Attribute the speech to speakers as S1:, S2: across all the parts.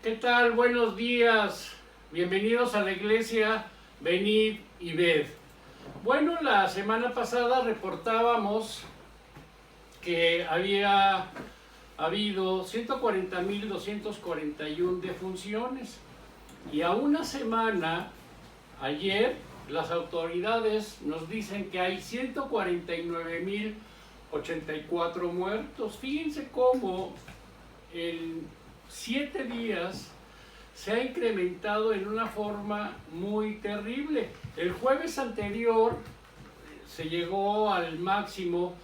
S1: ¿Qué tal? Buenos días. Bienvenidos a la iglesia. Venid y ved. Bueno, la semana pasada reportábamos que había habido 140.241 defunciones. Y a una semana, ayer, las autoridades nos dicen que hay 149.084 muertos. Fíjense cómo en 7 días se ha incrementado en una forma muy terrible. El jueves anterior se llegó al máximo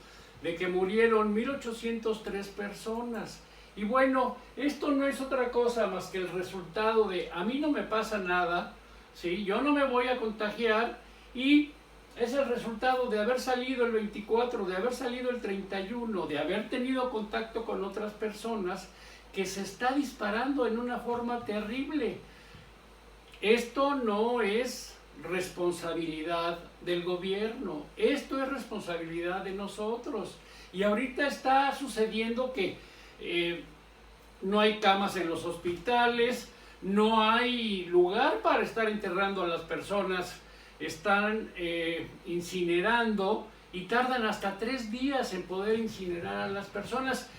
S1: de que murieron 1.803 personas. Y bueno, esto no es otra cosa más que el resultado de a mí no me pasa nada, ¿sí? Yo no me voy a contagiar, y es el resultado de haber salido el 24, de haber salido el 31, de haber tenido contacto con otras personas, que se está disparando en una forma terrible. Esto no es responsabilidad del gobierno, esto es responsabilidad de nosotros. Y ahorita está sucediendo que no hay camas en los hospitales, no hay lugar para estar enterrando a las personas, están incinerando y tardan hasta 3 días en poder incinerar a las personas.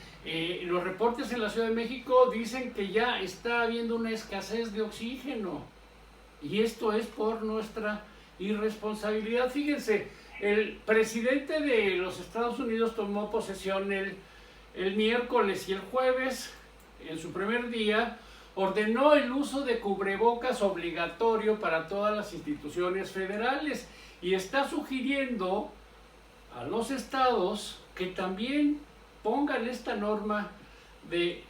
S1: Los reportes en la Ciudad de México dicen que ya está habiendo una escasez de oxígeno, y esto es por nuestra irresponsabilidad. Fíjense, el presidente de los Estados Unidos tomó posesión el miércoles, y el jueves, en su primer día, ordenó el uso de cubrebocas obligatorio para todas las instituciones federales, y está sugiriendo a los estados que también pongan esta norma de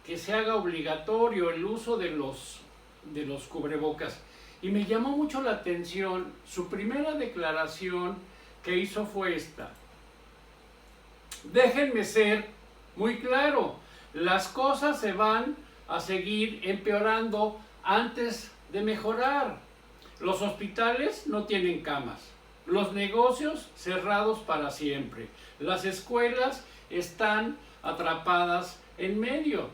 S1: que se haga obligatorio el uso de los cubrebocas. Y me llamó mucho la atención, su primera declaración que hizo fue esta: déjenme ser muy claro, las cosas se van a seguir empeorando antes de mejorar. Los hospitales no tienen camas, los negocios cerrados para siempre, las escuelas están atrapadas en medio.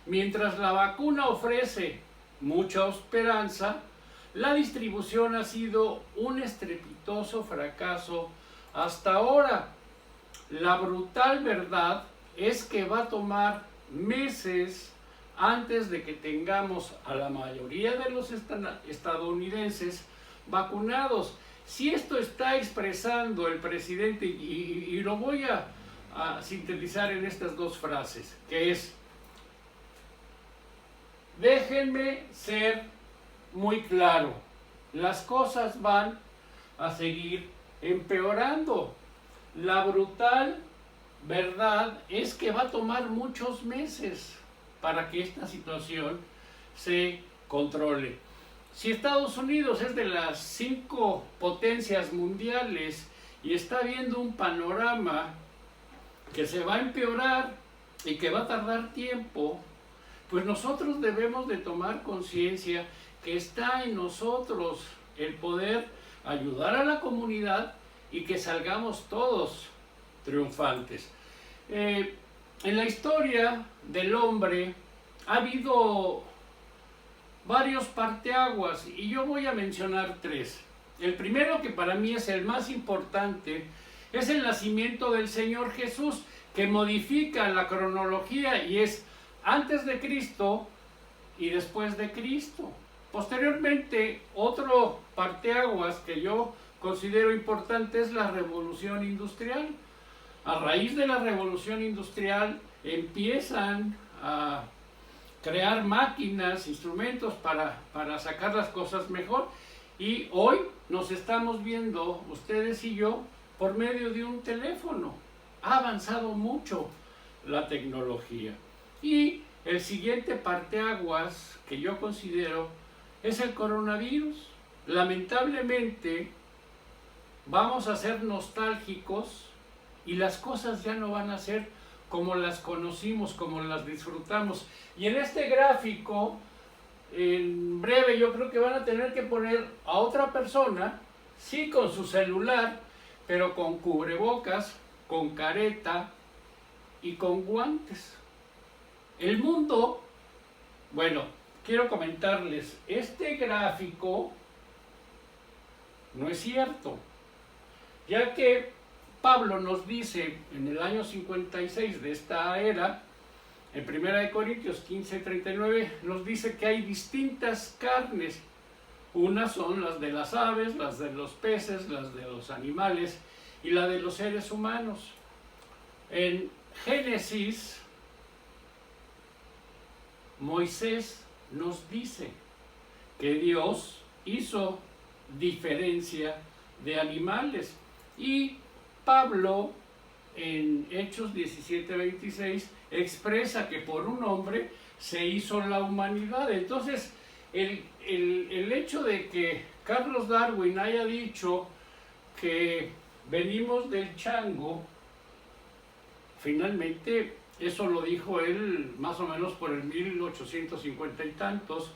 S1: Mientras la vacuna ofrece mucha esperanza, la distribución ha sido un estrepitoso fracaso hasta ahora. La brutal verdad es que va a tomar meses antes de que tengamos a la mayoría de los estadounidenses vacunados. Si esto está expresando el presidente, y lo voy a sintetizar en estas 2 frases, que es: déjenme ser muy claro, las cosas van a seguir empeorando. La brutal verdad es que va a tomar muchos meses para que esta situación se controle. Si Estados Unidos es de las 5 potencias mundiales y está viendo un panorama que se va a empeorar y que va a tardar tiempo, pues nosotros debemos de tomar conciencia que está en nosotros el poder ayudar a la comunidad y que salgamos todos triunfantes. En la historia del hombre ha habido varios parteaguas, y yo voy a mencionar 3. El primero, que para mí es el más importante, es el nacimiento del Señor Jesús, que modifica la cronología y es antes de Cristo y después de Cristo. Posteriormente, otro parteaguas que yo considero importante es la Revolución Industrial. A raíz de la Revolución Industrial empiezan a crear máquinas, instrumentos para sacar las cosas mejor, y hoy nos estamos viendo, ustedes y yo, por medio de un teléfono. Ha avanzado mucho la tecnología. Y el siguiente parteaguas que yo considero es el coronavirus. Lamentablemente vamos a ser nostálgicos y las cosas ya no van a ser como las conocimos, como las disfrutamos. Y en este gráfico, en breve, yo creo que van a tener que poner a otra persona, sí, con su celular, pero con cubrebocas, con careta y con guantes. El mundo Bueno, quiero comentarles, este gráfico no es cierto, ya que Pablo nos dice en el año 56 de esta era, en 1 Corintios 15:39, nos dice que hay distintas carnes. Unas son las de las aves, las de los peces, las de los animales y la de los seres humanos. En Génesis, Moisés nos dice que Dios hizo diferencia de animales. Y Pablo, en Hechos 17:26, expresa que por un hombre se hizo la humanidad. Entonces, el hecho de que Carlos Darwin haya dicho que venimos del chango, finalmente eso lo dijo él más o menos por el 1850 y tantos,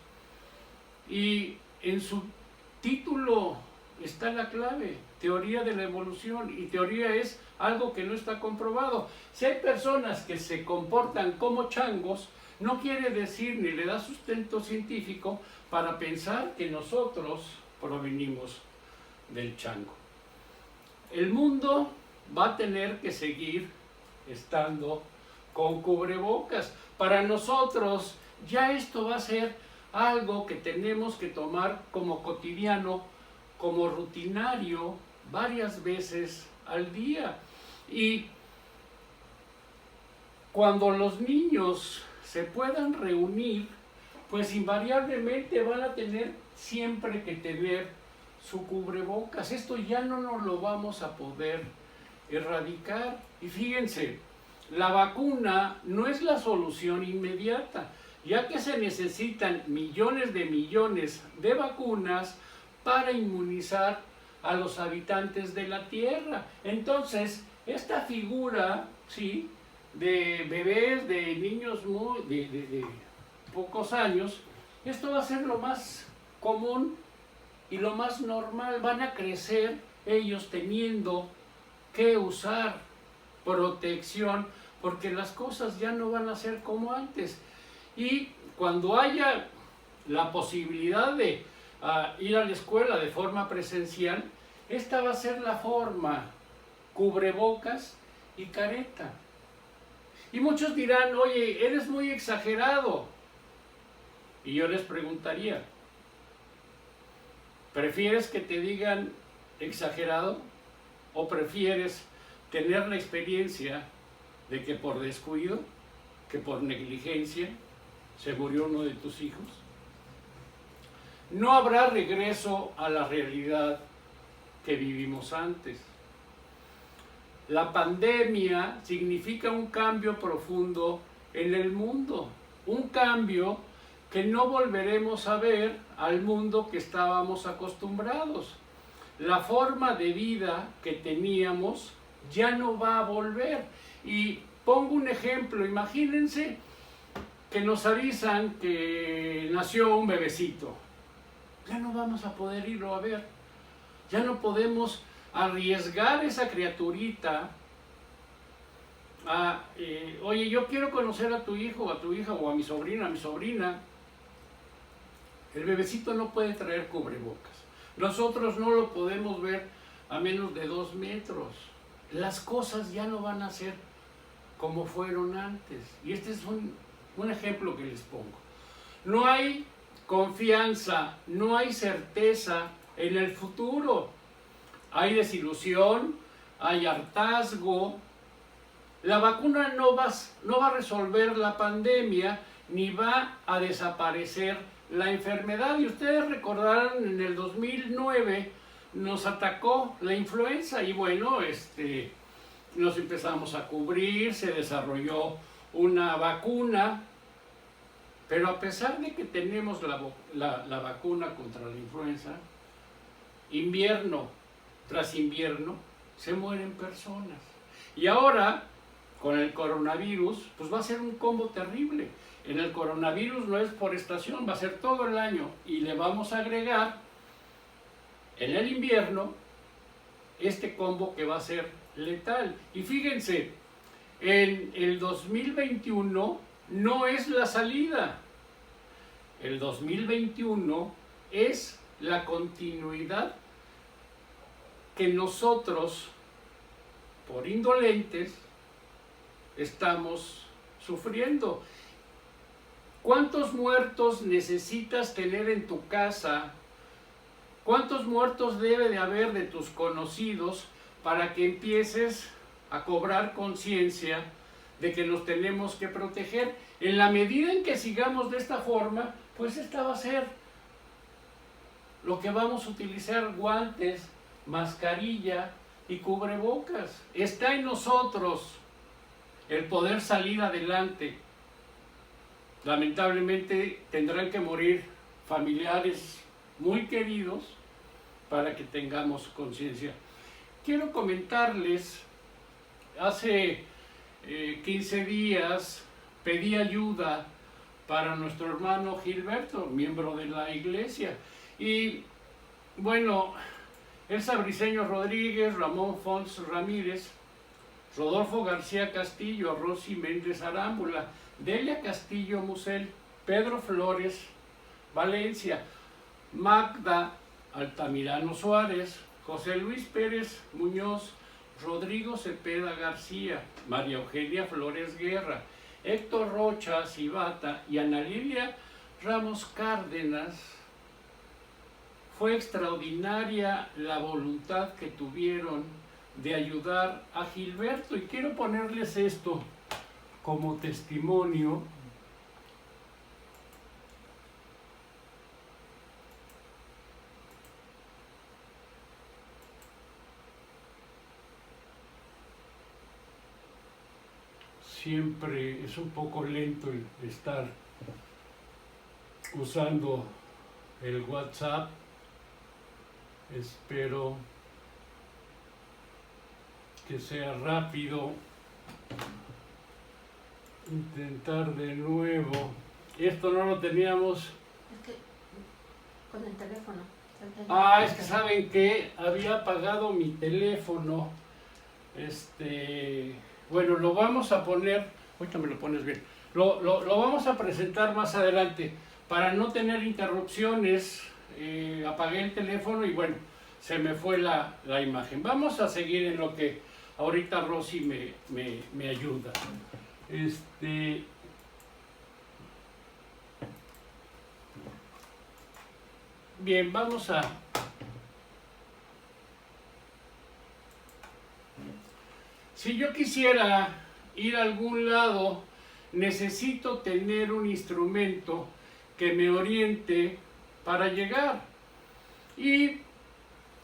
S1: y en su título está la clave: teoría de la evolución, y teoría es algo que no está comprobado. Si hay personas que se comportan como changos, no quiere decir ni le da sustento científico para pensar que nosotros provenimos del chango. El mundo va a tener que seguir estando con cubrebocas. Para nosotros ya esto va a ser algo que tenemos que tomar como cotidiano, como rutinario, varias veces al día. Y cuando los niños se puedan reunir, pues invariablemente van a tener siempre que tener su cubrebocas. Esto ya no nos lo vamos a poder erradicar. Y fíjense, la vacuna no es la solución inmediata, ya que se necesitan millones de vacunas para inmunizar a los habitantes de la Tierra. Entonces, esta figura, ¿sí?, de bebés, de niños de pocos años, esto va a ser lo más común y lo más normal. Van a crecer ellos teniendo que usar protección, porque las cosas ya no van a ser como antes. Y cuando haya la posibilidad de ir a la escuela de forma presencial, esta va a ser la forma: cubrebocas y careta. Y muchos dirán: oye, eres muy exagerado. Y yo les preguntaría: ¿prefieres que te digan exagerado o prefieres tener la experiencia de que por descuido, que por negligencia, se murió uno de tus hijos? No habrá regreso a la realidad que vivimos antes. La pandemia significa un cambio profundo en el mundo, un cambio que no volveremos a ver al mundo que estábamos acostumbrados. La forma de vida que teníamos ya no va a volver. Y pongo un ejemplo: imagínense que nos avisan que nació un bebecito. Ya no vamos a poder irlo a ver. Ya no podemos arriesgar esa criaturita a, oye, yo quiero conocer a tu hijo, a tu hija, o a mi sobrina, El bebecito no puede traer cubrebocas. Nosotros no lo podemos ver a menos de 2 metros. Las cosas ya no van a ser como fueron antes. Y este es un ejemplo que les pongo. No hay confianza, no hay certeza en el futuro. Hay desilusión, hay hartazgo. La vacuna no va a resolver la pandemia, ni va a desaparecer la enfermedad. Y ustedes recordarán, en el 2009 nos atacó la influenza y bueno, nos empezamos a cubrir, se desarrolló una vacuna, pero a pesar de que tenemos la vacuna contra la influenza, invierno tras invierno se mueren personas. Y ahora, con el coronavirus, pues va a ser un combo terrible. En el coronavirus no es por estación, va a ser todo el año, y le vamos a agregar en el invierno este combo que va a ser letal. Y fíjense, en el 2021 no es la salida. el 2021 es la continuidad que nosotros, por indolentes, estamos sufriendo. ¿Cuántos muertos necesitas tener en tu casa? ¿Cuántos muertos debe de haber de tus conocidos para que empieces a cobrar conciencia de que nos tenemos que proteger? En la medida en que sigamos de esta forma, pues esta va a ser lo que vamos a utilizar: guantes, mascarilla y cubrebocas. Está en nosotros el poder salir adelante. Lamentablemente tendrán que morir familiares muy queridos para que tengamos conciencia. Quiero comentarles, hace 15 días pedí ayuda para nuestro hermano Gilberto, miembro de la iglesia. Y bueno, Elsa Briceño Rodríguez, Ramón Fons Ramírez, Rodolfo García Castillo, Rosy Méndez Arámbula, Delia Castillo Musel, Pedro Flores Valencia, Magda Altamirano Suárez, José Luis Pérez Muñoz, Rodrigo Cepeda García, María Eugenia Flores Guerra, Héctor Rocha Cibata y Ana Lilia Ramos Cárdenas. Fue extraordinaria la voluntad que tuvieron de ayudar a Gilberto, y quiero ponerles esto como testimonio. Siempre es un poco lento el estar usando el WhatsApp. Espero que sea rápido. Intentar de nuevo. Esto no lo teníamos.
S2: Es que con el teléfono.
S1: Es que saben que había apagado mi teléfono. Bueno, lo vamos a poner. Ahorita me lo pones bien. Lo vamos a presentar más adelante. Para no tener interrupciones, apagué el teléfono y bueno, se me fue la imagen. Vamos a seguir en lo que ahorita Rosy me ayuda. Bien, vamos a... Si yo quisiera ir a algún lado, necesito tener un instrumento que me oriente para llegar. Y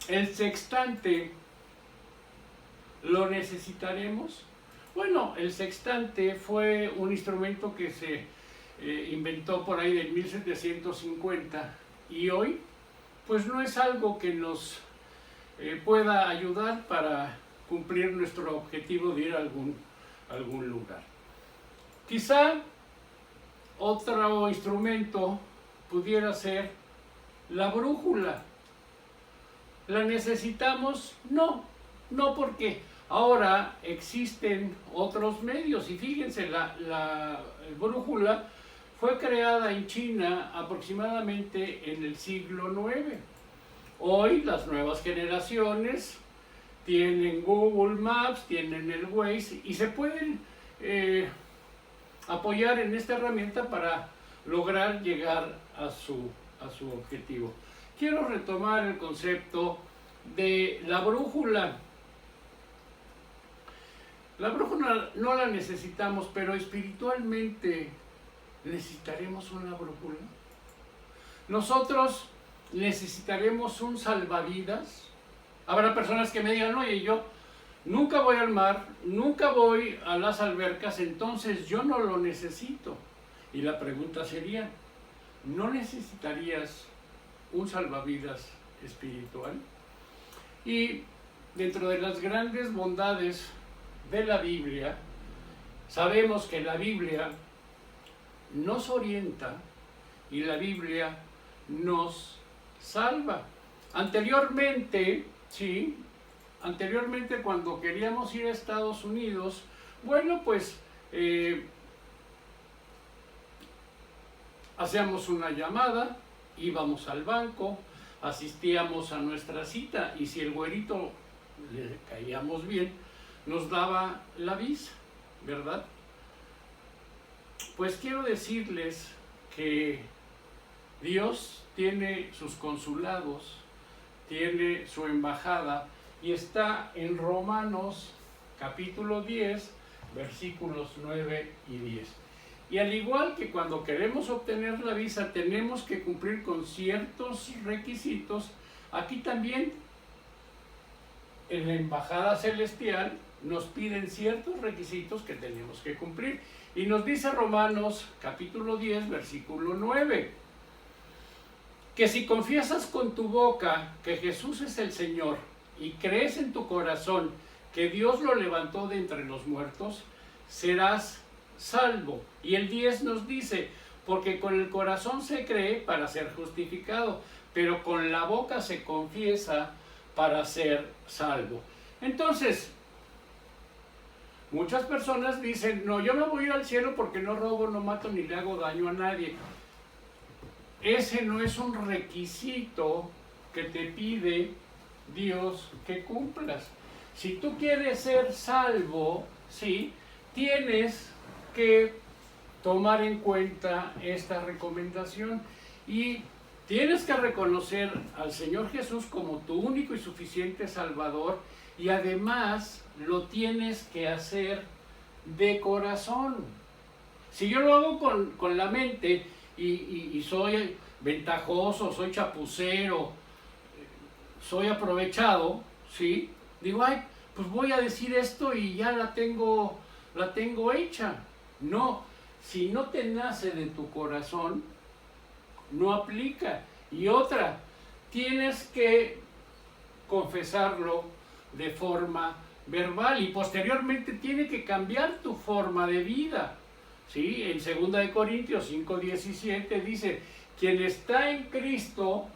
S1: el sextante, ¿lo necesitaremos? Bueno, el sextante fue un instrumento que se inventó por ahí del 1750 y hoy pues no es algo que nos pueda ayudar para cumplir nuestro objetivo de ir a algún lugar. Quizá otro instrumento pudiera ser la brújula. ¿La necesitamos? No, porque ahora existen otros medios y fíjense, la brújula fue creada en China aproximadamente en el siglo IX. Hoy las nuevas generaciones tienen Google Maps, tienen el Waze y se pueden apoyar en esta herramienta para lograr llegar a su objetivo. Quiero retomar el concepto de la brújula. La brújula no la necesitamos, pero espiritualmente necesitaremos una brújula. Nosotros necesitaremos un salvavidas. Habrá personas que me digan, oye, yo nunca voy al mar, nunca voy a las albercas, entonces yo no lo necesito. Y la pregunta sería, ¿no necesitarías un salvavidas espiritual? Y dentro de las grandes bondades de la Biblia, sabemos que la Biblia nos orienta y la Biblia nos salva. Anteriormente cuando queríamos ir a Estados Unidos, bueno, pues hacíamos una llamada, íbamos al banco, asistíamos a nuestra cita y si el güerito le caíamos bien, nos daba la visa, ¿verdad? Pues quiero decirles que Dios tiene sus consulados, tiene su embajada y está en Romanos capítulo 10, versículos 9 y 10. Y al igual que cuando queremos obtener la visa tenemos que cumplir con ciertos requisitos, aquí también en la embajada celestial nos piden ciertos requisitos que tenemos que cumplir. Y nos dice Romanos capítulo 10, versículo 9, que si confiesas con tu boca que Jesús es el Señor y crees en tu corazón que Dios lo levantó de entre los muertos, serás salvo. Y el 10 nos dice, porque con el corazón se cree para ser justificado, pero con la boca se confiesa para ser salvo. Entonces, muchas personas dicen, no, yo me voy a ir al cielo porque no robo, no mato ni le hago daño a nadie. Ese no es un requisito que te pide Dios que cumplas. Si tú quieres ser salvo, ¿sí?, tienes que tomar en cuenta esta recomendación y tienes que reconocer al Señor Jesús como tu único y suficiente Salvador y además lo tienes que hacer de corazón. Si yo lo hago con la mente y soy ventajoso, soy chapucero, soy aprovechado, ¿sí?, digo, ay, pues voy a decir esto y ya la tengo hecha. No, si no te nace de tu corazón, no aplica. Y otra, tienes que confesarlo de forma verbal y posteriormente tiene que cambiar tu forma de vida. ¿Sí? En 2 Corintios 5:17 dice, quien está en Cristo,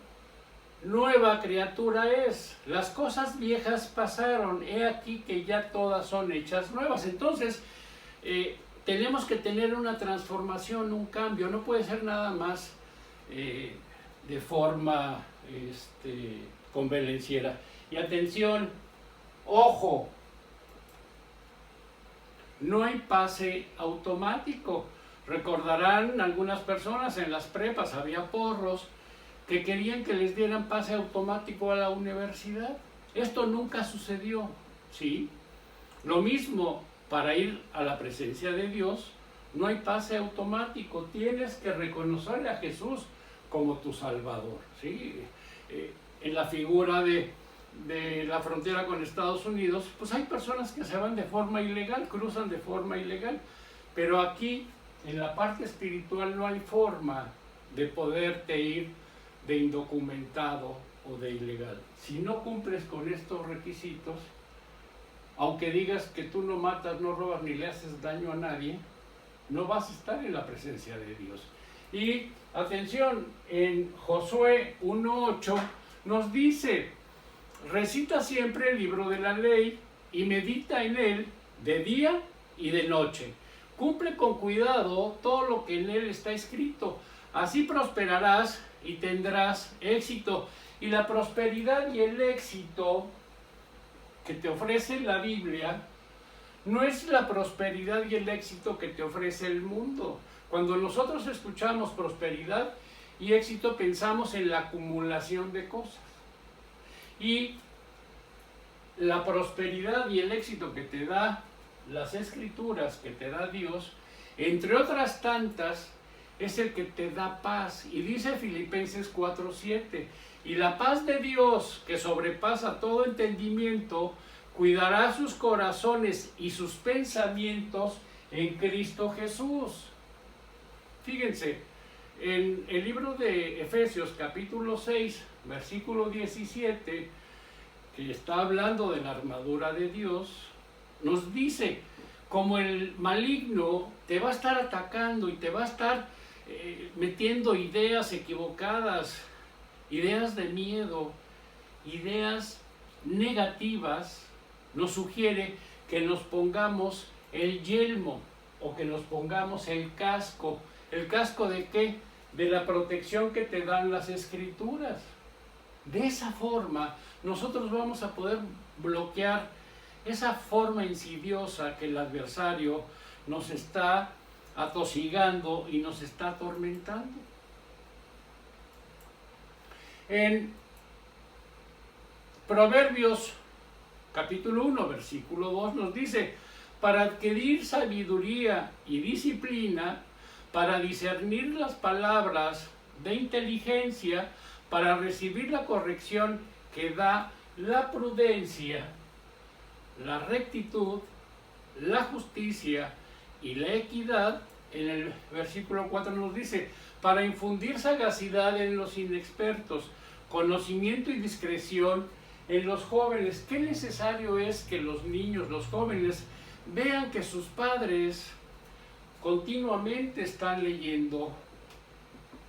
S1: nueva criatura es. Las cosas viejas pasaron, he aquí que ya todas son hechas nuevas. Entonces, tenemos que tener una transformación, un cambio, no puede ser nada más de forma convenenciera. Y atención, ojo, no hay pase automático. Recordarán algunas personas en las prepas, había porros que querían que les dieran pase automático a la universidad. Esto nunca sucedió, ¿sí? Lo mismo para ir a la presencia de Dios, no hay pase automático, tienes que reconocerle a Jesús como tu Salvador, ¿sí? En la figura de la frontera con Estados Unidos, pues hay personas que se van de forma ilegal, cruzan de forma ilegal, pero aquí en la parte espiritual no hay forma de poderte ir de indocumentado o de ilegal. Si no cumples con estos requisitos, aunque digas que tú no matas, no robas ni le haces daño a nadie, no vas a estar en la presencia de Dios. Y atención, en Josué 1:8 nos dice, recita siempre el libro de la ley y medita en él de día y de noche. Cumple con cuidado todo lo que en él está escrito. Así prosperarás y tendrás éxito. Y la prosperidad y el éxito que te ofrece la Biblia no es la prosperidad y el éxito que te ofrece el mundo. Cuando nosotros escuchamos prosperidad y éxito pensamos en la acumulación de cosas. Y la prosperidad y el éxito que te da las Escrituras, que te da Dios, entre otras tantas, es el que te da paz. Y dice Filipenses 4:7, y la paz de Dios, que sobrepasa todo entendimiento, cuidará sus corazones y sus pensamientos en Cristo Jesús. Fíjense, en el libro de Efesios capítulo 6, versículo 17, que está hablando de la armadura de Dios, nos dice, como el maligno te va a estar atacando y te va a estar metiendo ideas equivocadas, ideas de miedo, ideas negativas, nos sugiere que nos pongamos el yelmo o que nos pongamos el casco. ¿El casco de qué? de la protección que te dan las Escrituras. De esa forma, nosotros vamos a poder bloquear esa forma insidiosa que el adversario nos está atosigando y nos está atormentando. En Proverbios capítulo 1, versículo 2 nos dice: para adquirir sabiduría y disciplina, para discernir las palabras de inteligencia, para recibir la corrección que da la prudencia, la rectitud, la justicia y la equidad. En el versículo 4 nos dice: para infundir sagacidad en los inexpertos, conocimiento y discreción en los jóvenes. Qué necesario es que los niños, los jóvenes, vean que sus padres continuamente están leyendo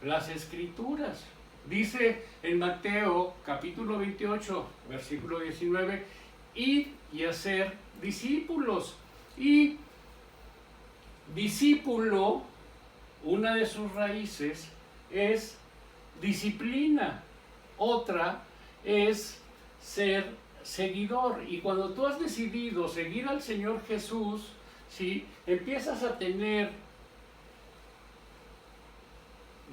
S1: las Escrituras. Dice en Mateo capítulo 28, versículo 19, id y hacer discípulos. Y discípulo, una de sus raíces es disciplina, otra es ser seguidor. Y cuando tú has decidido seguir al Señor Jesús, ¿sí?, empiezas a tener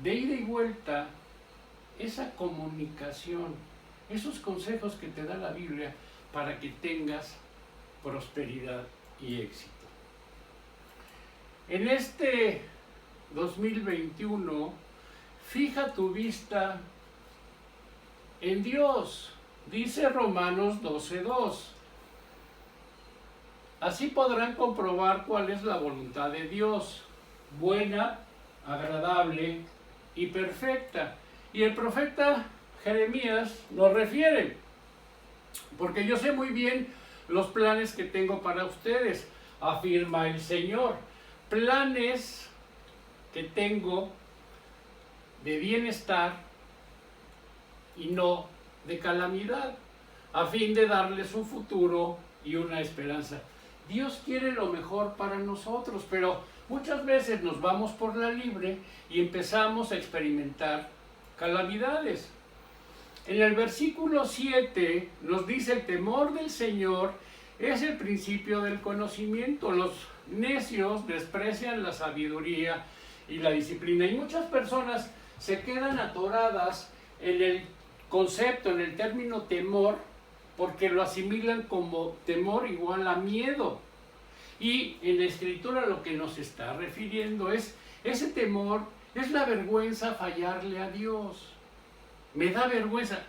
S1: de ida y vuelta esa comunicación, esos consejos que te da la Biblia para que tengas prosperidad y éxito. En este 2021, fija tu vista en Dios. Dice Romanos 12:2. Así podrán comprobar cuál es la voluntad de Dios, buena, agradable y perfecta. Y el profeta Jeremías nos refiere: porque yo sé muy bien los planes que tengo para ustedes, afirma el Señor. Planes que tengo de bienestar y no de calamidad, a fin de darles un futuro y una esperanza. Dios quiere lo mejor para nosotros, pero muchas veces nos vamos por la libre y empezamos a experimentar calamidades. En el versículo 7 nos dice: el temor del Señor es el principio del conocimiento. Los necios desprecian la sabiduría y la disciplina. Y muchas personas se quedan atoradas en el concepto, en el término temor, porque lo asimilan como temor igual a miedo. Y en la Escritura lo que nos está refiriendo es: ese temor es la vergüenza fallarle a Dios. Me da vergüenza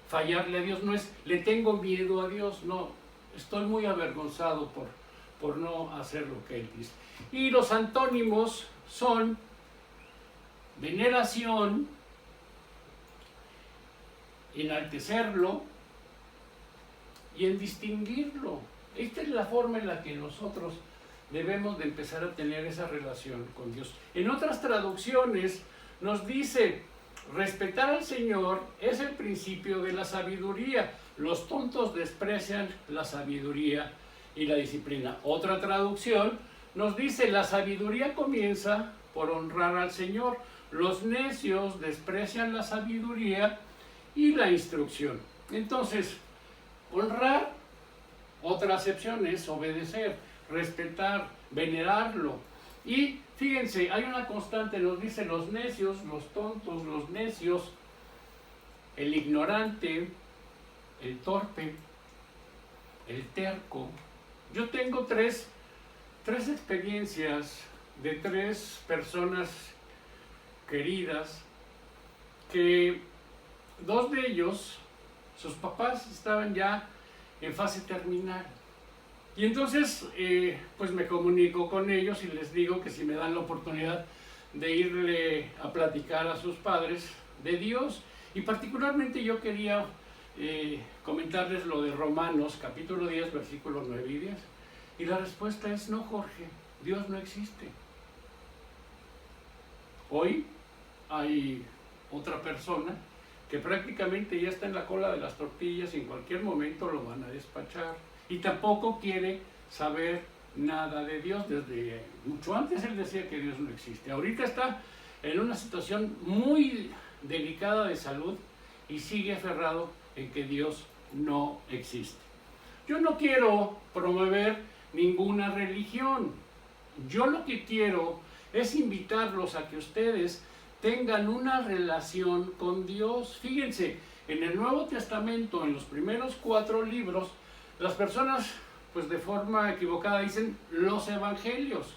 S1: fallarle a Dios, no es le tengo miedo a Dios, no, estoy muy avergonzado por no hacer lo que Él dice. Y los antónimos son veneración, enaltecerlo y en distinguirlo. Esta es la forma en la que nosotros debemos de empezar a tener esa relación con Dios. En otras traducciones nos dice: respetar al Señor es el principio de la sabiduría. Los tontos desprecian la sabiduría y la disciplina. Otra traducción nos dice: la sabiduría comienza por honrar al Señor. Los necios desprecian la sabiduría y la instrucción. Entonces, honrar, otra acepción es obedecer, respetar, venerarlo. Y fíjense, hay una constante, nos dice: los necios, los tontos, los necios, el ignorante, el torpe, el terco. Yo tengo tres experiencias de 3 personas queridas, que 2 de ellos, sus papás estaban ya en fase terminal. Y entonces, pues me comunico con ellos y les digo que si me dan la oportunidad de irle a platicar a sus padres de Dios. Y particularmente yo quería comentarles lo de Romanos, capítulo 10, versículos 9 y 10. Y la respuesta es: no, Jorge, Dios no existe. Hoy hay otra persona que prácticamente ya está en la cola de las tortillas y en cualquier momento lo van a despachar. Y tampoco quiere saber nada de Dios. Desde mucho antes él decía que Dios no existe. Ahorita está en una situación muy delicada de salud y sigue aferrado en que Dios no existe. Yo no quiero promover ninguna religión. Yo lo que quiero es invitarlos a que ustedes tengan una relación con Dios. Fíjense, en el Nuevo Testamento, en los primeros 4 libros, las personas, pues de forma equivocada, dicen los evangelios.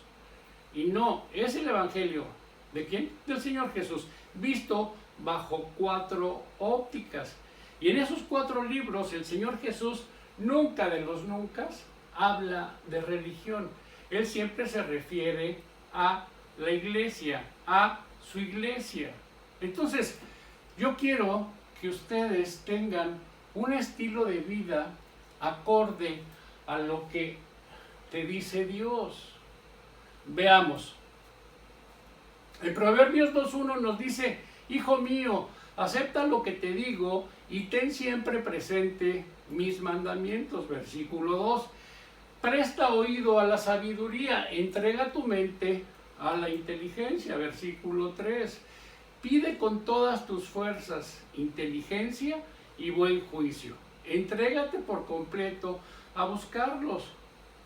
S1: Y no, es el evangelio. ¿De quién? Del Señor Jesús, visto bajo 4 ópticas. Y en esos 4 libros, el Señor Jesús nunca de los nunca habla de religión. Él siempre se refiere a la iglesia, a su iglesia. Entonces, yo quiero que ustedes tengan un estilo de vida acorde a lo que te dice Dios. Veamos. En Proverbios 2:1 nos dice: hijo mío, acepta lo que te digo y ten siempre presente mis mandamientos. Versículo 2. Presta oído a la sabiduría, entrega tu mente a la inteligencia. Versículo 3. Pide con todas tus fuerzas inteligencia y buen juicio. Entrégate por completo a buscarlos,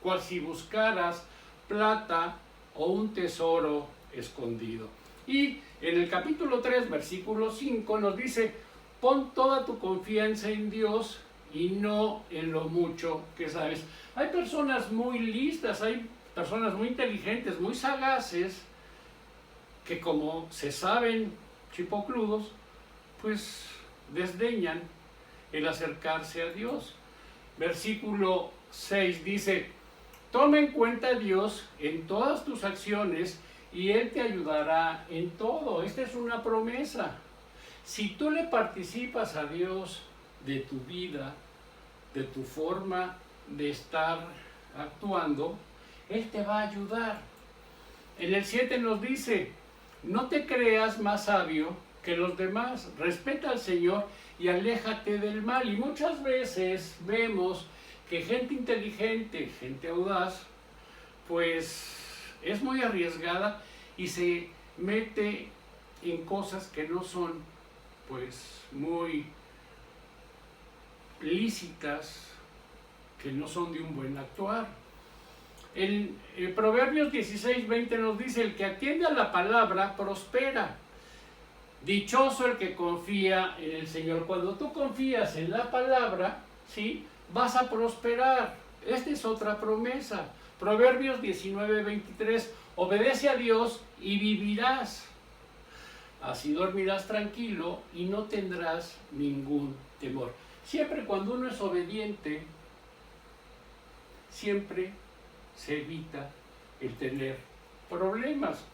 S1: cual si buscaras plata o un tesoro escondido. Y en el capítulo 3, versículo 5 nos dice: pon toda tu confianza en Dios y no en lo mucho que sabes. Hay personas muy listas, hay personas muy inteligentes, muy sagaces, que como se saben chipocludos, pues desdeñan el acercarse a Dios. Versículo 6 dice: toma en cuenta a Dios en todas tus acciones y Él te ayudará en todo. Esta es una promesa. Si tú le participas a Dios de tu vida, de tu forma de estar actuando, Él te va a ayudar. En el 7 nos dice: no te creas más sabio que los demás, respeta al Señor y aléjate del mal. Y muchas veces vemos que gente inteligente, gente audaz, pues es muy arriesgada y se mete en cosas que no son pues muy lícitas, que no son de un buen actuar. En Proverbios 16:20 nos dice: el que atiende a la palabra prospera. Dichoso el que confía en el Señor. Cuando tú confías en la palabra, ¿sí?, vas a prosperar. Esta es otra promesa. Proverbios 19:23: obedece a Dios y vivirás. Así dormirás tranquilo y no tendrás ningún temor. Siempre cuando uno es obediente, siempre se evita el tener problemas.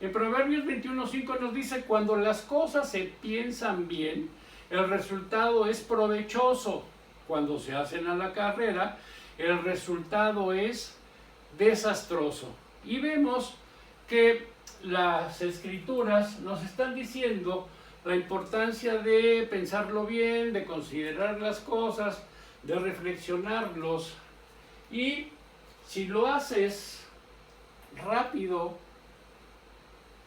S1: En Proverbios 21:5 nos dice: cuando las cosas se piensan bien, el resultado es provechoso. Cuando se hacen a la carrera, el resultado es desastroso. Y vemos que las escrituras nos están diciendo la importancia de pensarlo bien, de considerar las cosas, de reflexionarlos. Y si lo haces rápido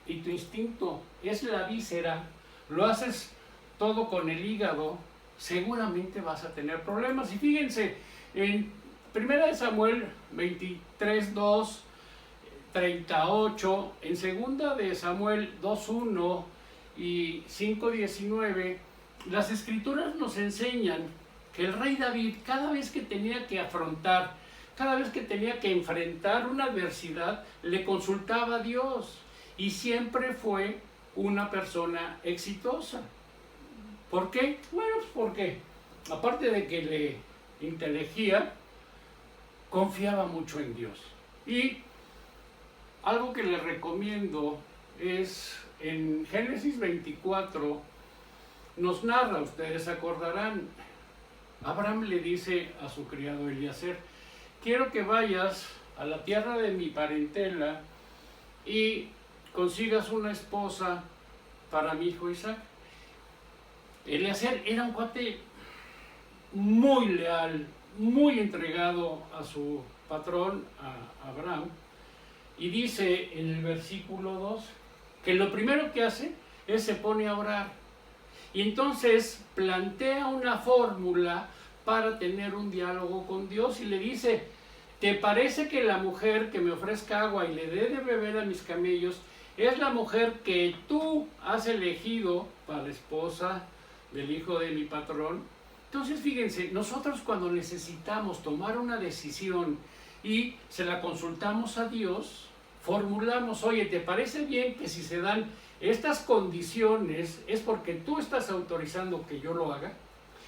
S1: y tu instinto es la víscera, lo haces todo con el hígado, seguramente vas a tener problemas. Y fíjense, en 1 Samuel 23:2, 38, en 2 Samuel 2:1 y 5:19, las escrituras nos enseñan que el rey David, cada vez que tenía que afrontar, cada vez que tenía que enfrentar una adversidad, le consultaba a Dios y siempre fue una persona exitosa. ¿Por qué? Bueno, pues porque aparte de que le inteligía, confiaba mucho en Dios. Y algo que les recomiendo es en Génesis 24, nos narra, ustedes acordarán, Abraham le dice a su criado Eliezer: quiero que vayas a la tierra de mi parentela y consigas una esposa para mi hijo Isaac. Eliezer era un cuate muy leal, muy entregado a su patrón, a Abraham, y dice en el versículo 2 que lo primero que hace es se pone a orar. Y entonces plantea una fórmula para tener un diálogo con Dios y le dice: ¿te parece que la mujer que me ofrezca agua y le dé de beber a mis camellos es la mujer que tú has elegido para esposa del hijo de mi patrón? Entonces fíjense, nosotros cuando necesitamos tomar una decisión y se la consultamos a Dios, formulamos: oye, ¿te parece bien que si se dan estas condiciones es porque tú estás autorizando que yo lo haga?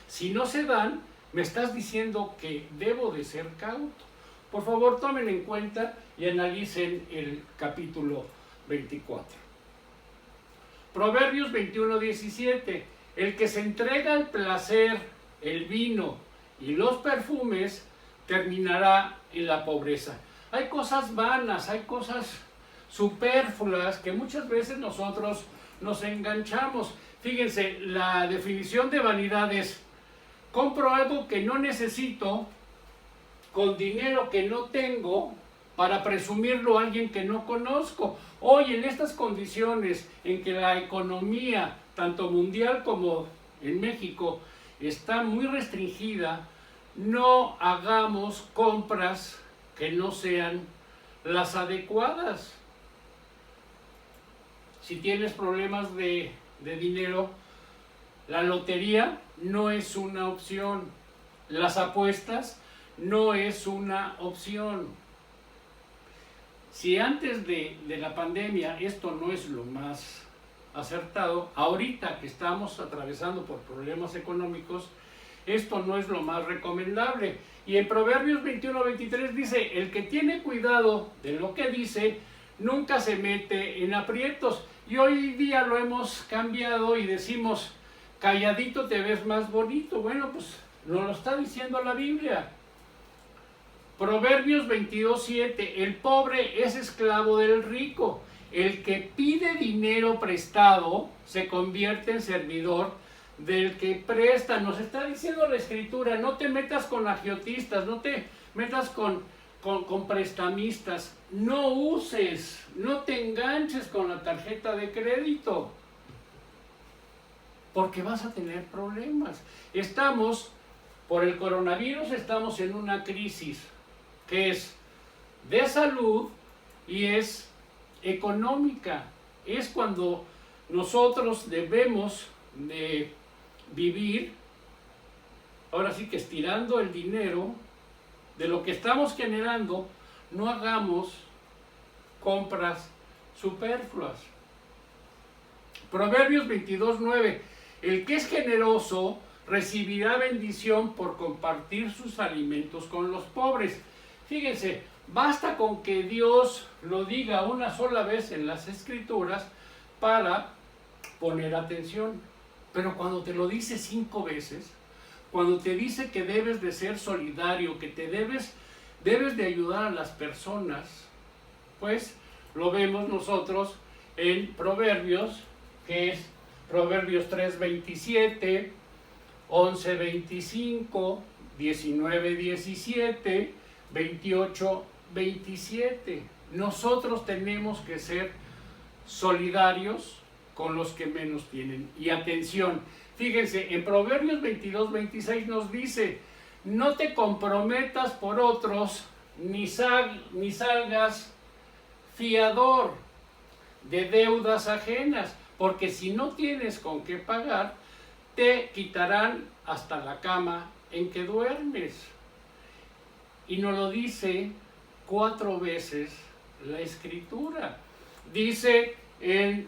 S1: Si no se dan, me estás diciendo que debo de ser cauto. Por favor, tomen en cuenta y analicen el capítulo 24. Proverbios 21:17. El que se entrega al placer, el vino y los perfumes, terminará en la pobreza. Hay cosas vanas, hay cosas superfluas que muchas veces nosotros nos enganchamos. Fíjense, la definición de vanidad es: compro algo que no necesito con dinero que no tengo para presumirlo a alguien que no conozco. Hoy, en estas condiciones en que la economía, tanto mundial como en México, está muy restringida, no hagamos compras que no sean las adecuadas. Si tienes problemas de dinero, la lotería no es una opción. Las apuestas no es una opción. Si antes de la pandemia esto no es lo más acertado, ahorita que estamos atravesando por problemas económicos, esto no es lo más recomendable. Y en Proverbios 21:23 dice: el que tiene cuidado de lo que dice, nunca se mete en aprietos. Y hoy día lo hemos cambiado y decimos: calladito te ves más bonito. Bueno, pues nos lo está diciendo la Biblia. Proverbios 22:7. El pobre es esclavo del rico. El que pide dinero prestado se convierte en servidor del que presta. Nos está diciendo la Escritura: no te metas con agiotistas, no te metas con prestamistas, no uses, no te enganches con la tarjeta de crédito, porque vas a tener problemas. Por el coronavirus, estamos en una crisis que es de salud y es económica. Es cuando nosotros debemos de vivir, ahora sí que estirando el dinero de lo que estamos generando. No hagamos compras superfluas. Proverbios 22:9. El que es generoso recibirá bendición por compartir sus alimentos con los pobres. Fíjense, basta con que Dios lo diga una sola vez en las Escrituras para poner atención. Pero cuando te lo dice 5 veces, cuando te dice que debes de ser solidario, que te debes de ayudar a las personas, pues lo vemos nosotros en Proverbios, que es Proverbios 3:27, 11:25, 19:17, 28:27. Nosotros tenemos que ser solidarios con los que menos tienen. Y atención, fíjense, en Proverbios 22:26 nos dice: no te comprometas por otros, ni salgas fiador de deudas ajenas, porque si no tienes con qué pagar, te quitarán hasta la cama en que duermes. Y nos lo dice 4 veces la Escritura. Dice en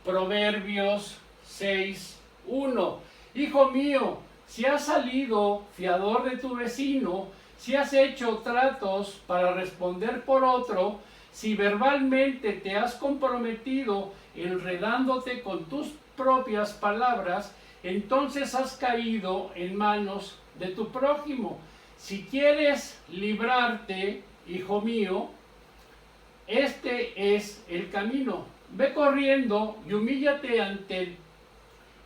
S1: Proverbios 6:1: hijo mío, si has salido fiador de tu vecino, si has hecho tratos para responder por otro, si verbalmente te has comprometido enredándote con tus propias palabras, entonces has caído en manos de tu prójimo. Si quieres librarte, hijo mío, este es el camino. Ve corriendo y humíllate ante él.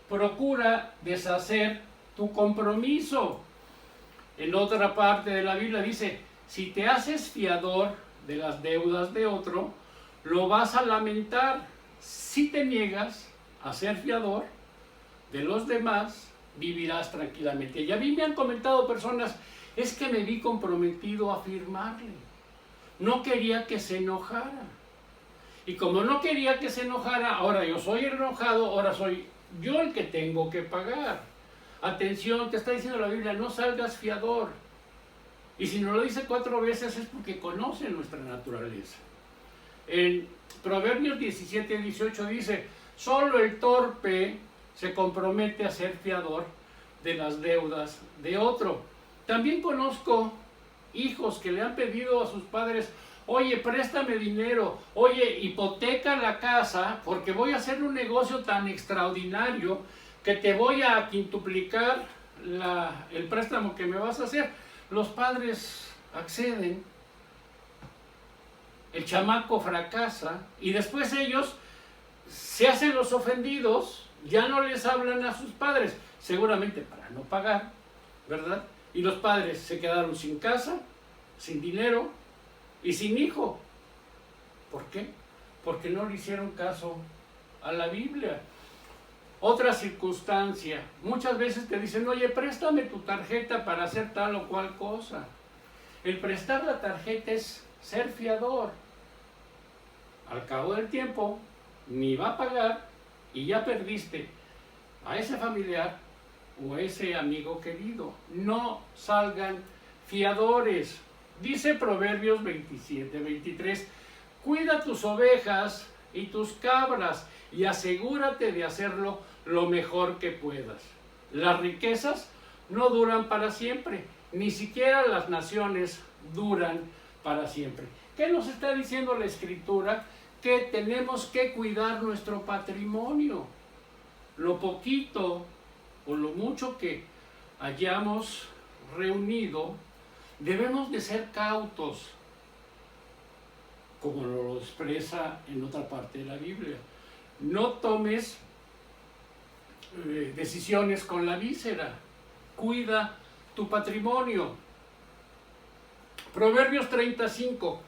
S1: Procura deshacer tu compromiso. En otra parte de la Biblia dice: si te haces fiador de las deudas de otro, lo vas a lamentar, si te niegas a ser fiador de los demás, vivirás tranquilamente. Y a mí me han comentado personas, es que me vi comprometido a firmarle. No quería que se enojara. Y como no quería que se enojara, ahora yo soy el enojado, ahora soy yo el que tengo que pagar. Atención, te está diciendo la Biblia, no salgas fiador. Y si nos lo dice 4 veces es porque conoce nuestra naturaleza. En Proverbios 17-18 dice, solo el torpe se compromete a ser fiador de las deudas de otro. También conozco hijos que le han pedido a sus padres, oye, préstame dinero, oye, hipoteca la casa porque voy a hacer un negocio tan extraordinario que te voy a quintuplicar el préstamo que me vas a hacer. Los padres acceden, el chamaco fracasa y después ellos se hacen los ofendidos, ya no les hablan a sus padres, seguramente para no pagar, ¿verdad? Y los padres se quedaron sin casa, sin dinero y sin hijo. ¿Por qué? Porque no le hicieron caso a la Biblia. Otra circunstancia, muchas veces te dicen, oye, préstame tu tarjeta para hacer tal o cual cosa. El prestar la tarjeta es ser fiador. Al cabo del tiempo, ni va a pagar y ya perdiste a ese familiar o a ese amigo querido. No salgan fiadores. Dice Proverbios 27-23, cuida tus ovejas y tus cabras y asegúrate de hacerlo lo mejor que puedas. Las riquezas no duran para siempre, ni siquiera las naciones duran para siempre. ¿Qué nos está diciendo la Escritura? Que tenemos que cuidar nuestro patrimonio. Lo poquito o lo mucho que hayamos reunido, debemos de ser cautos, como lo expresa en otra parte de la Biblia. No tomes decisiones con la víscera, cuida tu patrimonio. Proverbios 35,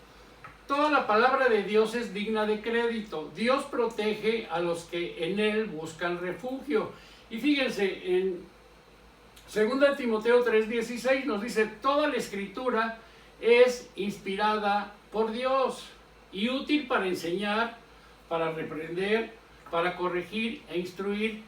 S1: toda la palabra de Dios es digna de crédito. Dios protege a los que en Él buscan refugio. Y fíjense, en 2 Timoteo 3:16 nos dice, toda la Escritura es inspirada por Dios y útil para enseñar, para reprender, para corregir e instruir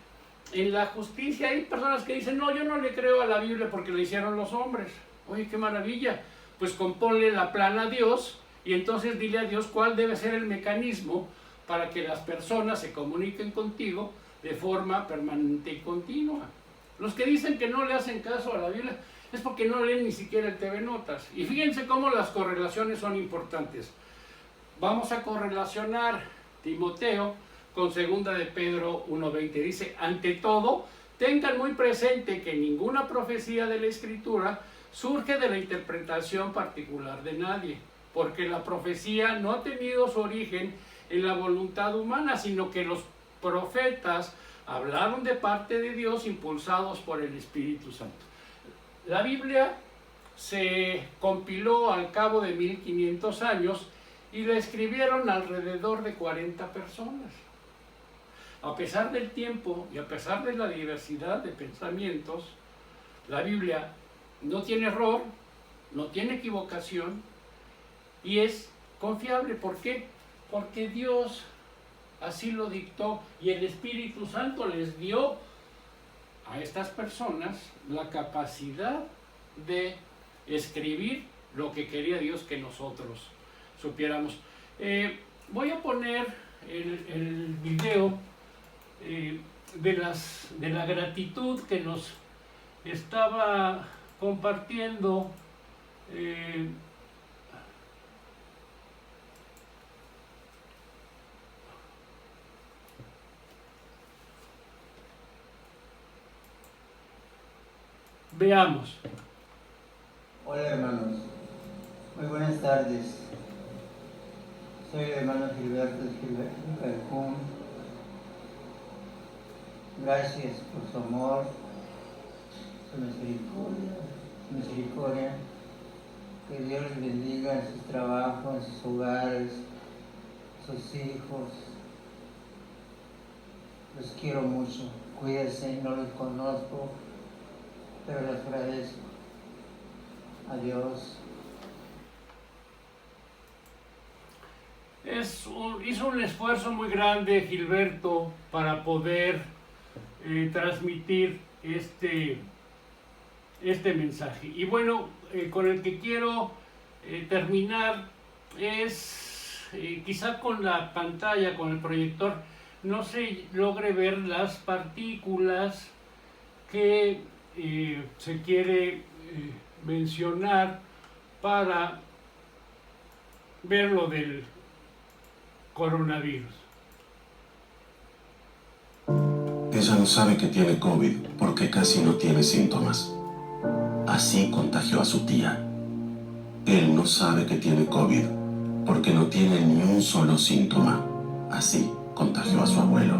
S1: en la justicia. Hay personas que dicen, no, yo no le creo a la Biblia porque la hicieron los hombres. Oye, qué maravilla. Pues componle la plana a Dios y entonces dile a Dios cuál debe ser el mecanismo para que las personas se comuniquen contigo de forma permanente y continua. Los que dicen que no le hacen caso a la Biblia es porque no leen ni siquiera el TV Notas. Y fíjense cómo las correlaciones son importantes. Vamos a correlacionar Timoteo con 2 de Pedro 1:20. Dice, ante todo, tengan muy presente que ninguna profecía de la Escritura surge de la interpretación particular de nadie, porque la profecía no ha tenido su origen en la voluntad humana, sino que los profetas hablaron de parte de Dios impulsados por el Espíritu Santo. La Biblia se compiló al cabo de 1500 años y la escribieron alrededor de 40 personas. A pesar del tiempo y a pesar de la diversidad de pensamientos, la Biblia no tiene error, no tiene equivocación y es confiable. ¿Por qué? Porque Dios así lo dictó y el Espíritu Santo les dio a estas personas la capacidad de escribir lo que quería Dios que nosotros supiéramos. Voy a poner el video de la gratitud que nos estaba compartiendo veamos.
S3: Hola hermanos, muy buenas tardes. Soy el hermano Gilberto Calcún. Gracias por su amor, su misericordia. Que Dios les bendiga en sus trabajos, en sus hogares, sus hijos, Los quiero mucho. Cuídense, no los conozco, pero les agradezco. Adiós.
S1: Hizo un esfuerzo muy grande Gilberto para poder transmitir este mensaje. Y bueno, con el que quiero terminar es quizá con la pantalla, con el proyector, no se logre ver las partículas que se quiere mencionar para ver lo del coronavirus.
S4: Ella no sabe que tiene COVID porque casi no tiene síntomas. Así contagió a su tía. Él no sabe que tiene COVID porque no tiene ni un solo síntoma. Así contagió a su abuelo.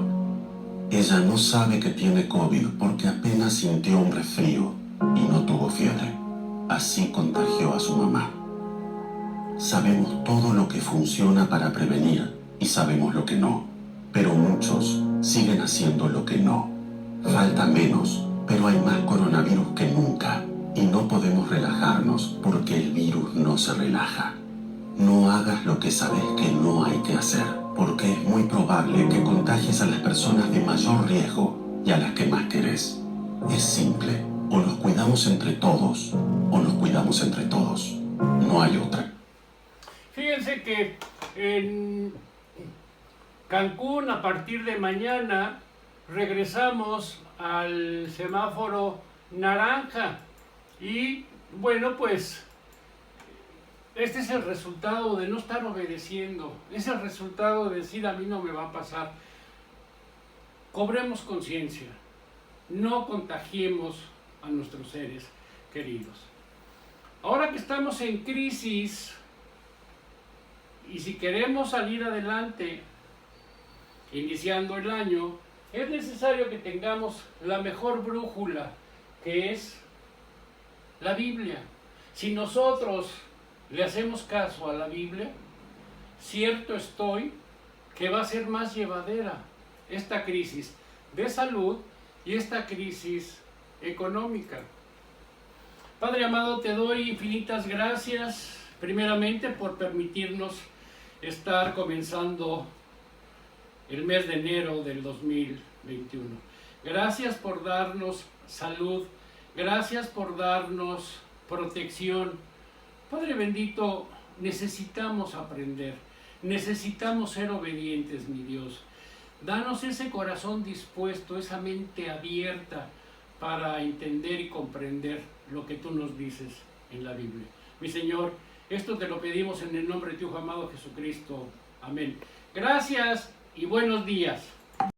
S4: Ella no sabe que tiene COVID porque apenas sintió un resfrío y no tuvo fiebre. Así contagió a su mamá. Sabemos todo lo que funciona para prevenir y sabemos lo que no, pero muchos siguen haciendo lo que no. Falta menos, pero hay más coronavirus que nunca y no podemos relajarnos porque el virus no se relaja. No hagas lo que sabes que no hay que hacer, porque es muy probable que contagies a las personas de mayor riesgo y a las que más querés. Es simple, o nos cuidamos entre todos, o nos cuidamos entre todos. No hay otra.
S1: Fíjense que en Cancún a partir de mañana regresamos al semáforo naranja y bueno, pues este es el resultado de no estar obedeciendo, es el resultado de decir a mí no me va a pasar. Cobremos conciencia, no contagiemos a nuestros seres queridos. Ahora que estamos en crisis y si queremos salir adelante iniciando el año, es necesario que tengamos la mejor brújula, que es la Biblia. Si nosotros le hacemos caso a la Biblia, cierto estoy que va a ser más llevadera esta crisis de salud y esta crisis económica. Padre amado, te doy infinitas gracias, primeramente por permitirnos estar comenzando el mes de enero del 2021. Gracias por darnos salud, gracias por darnos protección. Padre bendito, necesitamos aprender, necesitamos ser obedientes, mi Dios. Danos ese corazón dispuesto, esa mente abierta para entender y comprender lo que tú nos dices en la Biblia. Mi Señor, esto te lo pedimos en el nombre de tu Hijo amado Jesucristo. Amén. Gracias y buenos días.